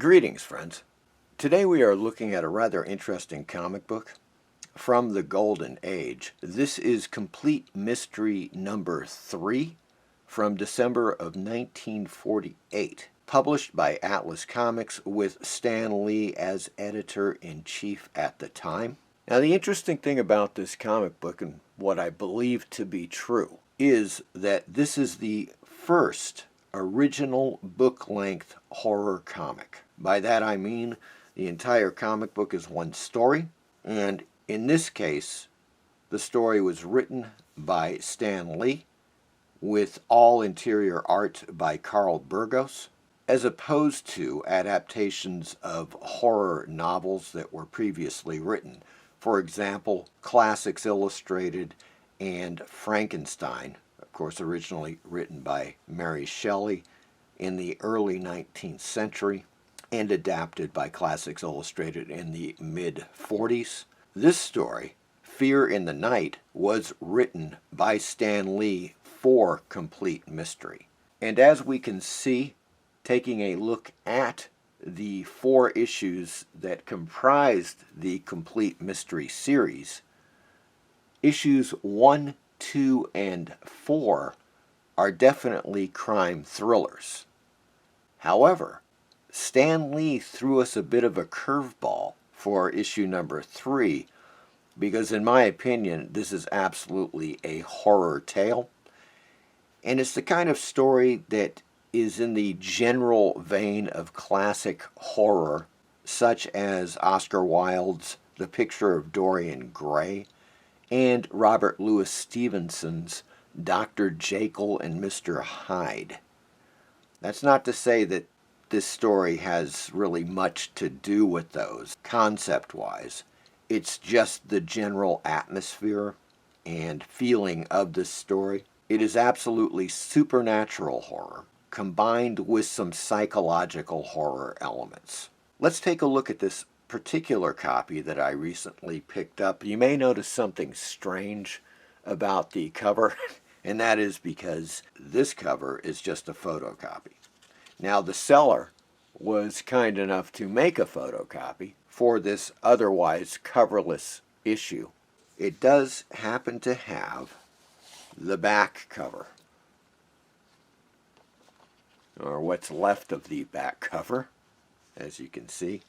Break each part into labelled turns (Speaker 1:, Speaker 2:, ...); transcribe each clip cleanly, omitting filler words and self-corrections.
Speaker 1: Greetings, friends. Today we are looking at a rather interesting comic book from the Golden Age. This is Complete Mystery number 3 from December of 1948, published by Atlas Comics with Stan Lee as editor-in-chief at the time. Now, the interesting thing about this comic book, and what I believe to be true, is that this is the first original book-length horror comic. By that I mean the entire comic book is one story, and in this case, the story was written by Stan Lee with all interior art by Carl Burgos, as opposed to adaptations of horror novels that were previously written. For example, Classics Illustrated and Frankenstein, of course originally written by Mary Shelley in the early 19th century and adapted by Classics Illustrated in the mid-40s. This story, Fear in the Night, was written by Stan Lee for Complete Mystery. And as we can see, taking a look at the 4 issues that comprised the Complete Mystery series, issues 1, 2, and 4 are definitely crime thrillers. However, Stan Lee threw us a bit of a curveball for issue number 3, because in my opinion, this is absolutely a horror tale. And it's the kind of story that is in the general vein of classic horror, such as Oscar Wilde's The Picture of Dorian Gray and Robert Louis Stevenson's Dr. Jekyll and Mr. Hyde. That's not to say that this story has really much to do with those, concept-wise. It's just the general atmosphere and feeling of this story. It is absolutely supernatural horror, combined with some psychological horror elements. Let's take a look at this particular copy that I recently picked up. You may notice something strange about the cover, and that is because this cover is just a photocopy. Now, the seller was kind enough to make a photocopy for this otherwise coverless issue. It does happen to have the back cover, or what's left of the back cover, as you can see.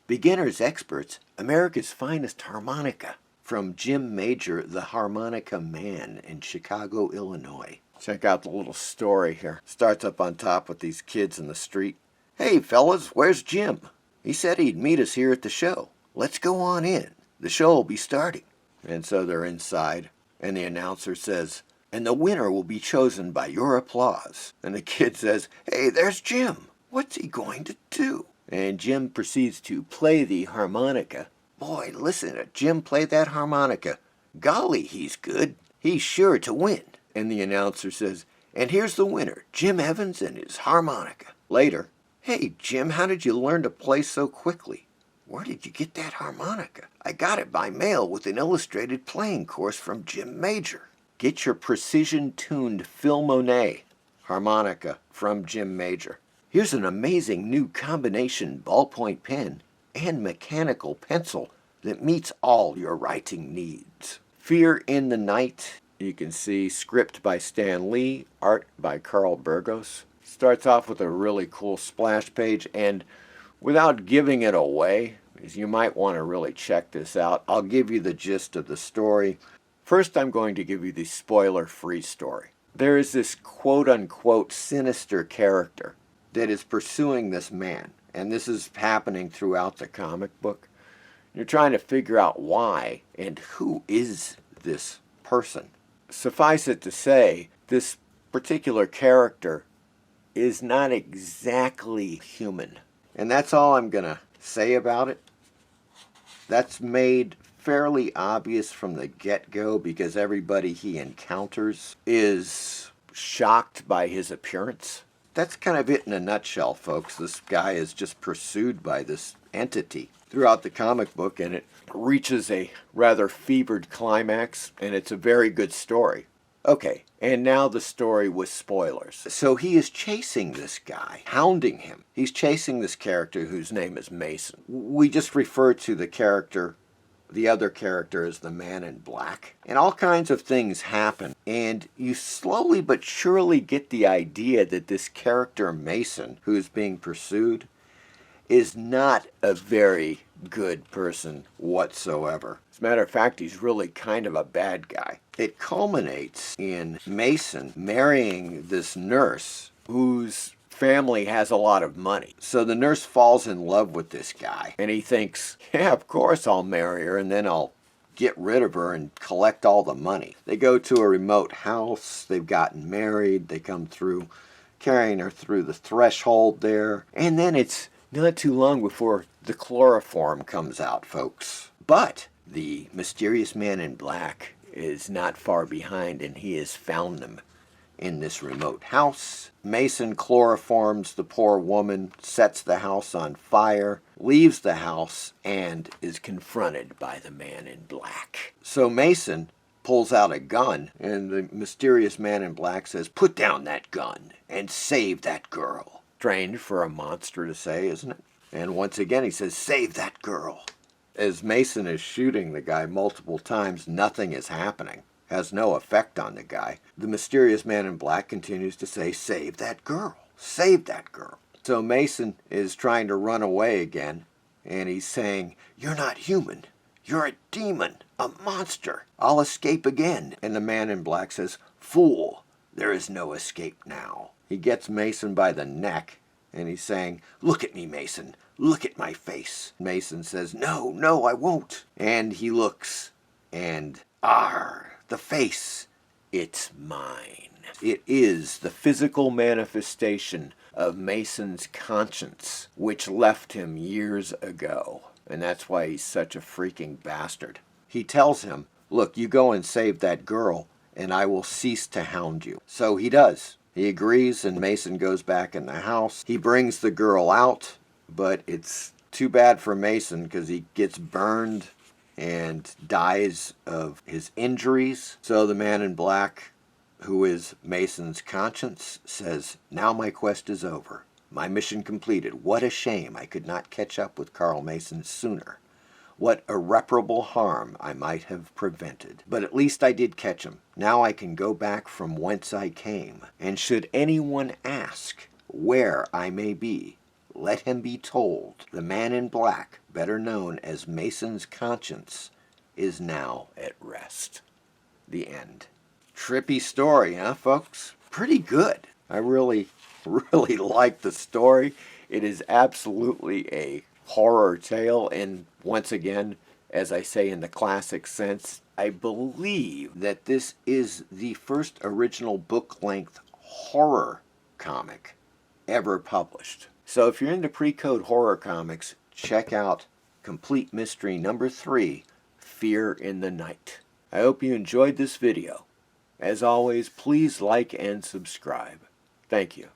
Speaker 1: Beginners Experts, America's Finest Harmonica, from Jim Major, the Harmonica Man in Chicago, Illinois. Check out the little story here. Starts up on top with these kids in the street. "Hey fellas, where's Jim? He said he'd meet us here at the show. Let's go on in. The show will be starting." And so they're inside, and the announcer says, "And the winner will be chosen by your applause." And the kid says, "Hey, there's Jim. What's he going to do?" And Jim proceeds to play the harmonica. Boy, listen to Jim play that harmonica. Golly, he's good. He's sure to win. And the announcer says, "And here's the winner, Jim Evans and his harmonica." Later, "Hey, Jim, how did you learn to play so quickly?" "Where did you get that harmonica?" "I got it by mail with an illustrated playing course from Jim Major." Get your precision-tuned Phil Monet harmonica from Jim Major. Here's an amazing new combination ballpoint pen and mechanical pencil that meets all your writing needs. Fear in the Night, you can see script by Stan Lee, art by Carl Burgos. Starts off with a really cool splash page, and without giving it away, because you might want to really check this out, I'll give you the gist of the story. First, I'm going to give you the spoiler-free story. There is this quote-unquote sinister character that is pursuing this man, and this is happening throughout the comic book. You're trying to figure out why and who is this person. Suffice it to say, this particular character is not exactly human. And that's all I'm going to say about it. That's made fairly obvious from the get-go because everybody he encounters is shocked by his appearance. That's kind of it in a nutshell, folks. This guy is just pursued by this entity throughout the comic book, and it reaches a rather fevered climax, and it's a very good story. Okay, and now the story with spoilers. So he is chasing this guy, hounding him. He's chasing this character whose name is Mason. We just refer to the other character as the man in black. And all kinds of things happen. And you slowly but surely get the idea that this character Mason, who is being pursued, is not a very good person whatsoever. As a matter of fact, he's really kind of a bad guy. It culminates in Mason marrying this nurse whose family has a lot of money. So the nurse falls in love with this guy, and he thinks, yeah, of course I'll marry her, and then I'll get rid of her and collect all the money. They go to a remote house, they've gotten married, they come through, carrying her through the threshold there, and then it's not too long before the chloroform comes out, folks. But the mysterious man in black is not far behind, and he has found them in this remote house. Mason chloroforms the poor woman, sets the house on fire, leaves the house, and is confronted by the man in black. So Mason pulls out a gun, and the mysterious man in black says, "Put down that gun and save that girl." Strange for a monster to say, isn't it? And once again he says, "Save that girl." As Mason is shooting the guy multiple times, nothing is happening. Has no effect on the guy. The mysterious man in black continues to say, "Save that girl. Save that girl." So Mason is trying to run away again, and he's saying, "You're not human. You're a demon, a monster. I'll escape again." And the man in black says, "Fool, there is no escape now." He gets Mason by the neck, and he's saying, "Look at me, Mason. Look at my face." Mason says, "No, no, I won't." And he looks, and the face, it's mine. It is the physical manifestation of Mason's conscience, which left him years ago. And that's why he's such a freaking bastard. He tells him, "Look, you go and save that girl, and I will cease to hound you." So he does. He agrees, and Mason goes back in the house. He brings the girl out, but it's too bad for Mason because he gets burned and dies of his injuries. So the man in black, who is Mason's conscience, says, "Now my quest is over. My mission completed. What a shame I could not catch up with Carl Mason sooner. What irreparable harm I might have prevented. But at least I did catch him. Now I can go back from whence I came. And should anyone ask where I may be, let him be told the man in black, better known as Mason's conscience, is now at rest." The end. Trippy story, huh, folks? Pretty good. I really like the story. It is absolutely a horror tale, and once again, as I say in the classic sense, I believe that this is the first original book-length horror comic ever published. So if you're into pre-code horror comics, check out Complete Mystery number 3, Fear in the Night. I hope you enjoyed this video. As always, please like and subscribe. Thank you.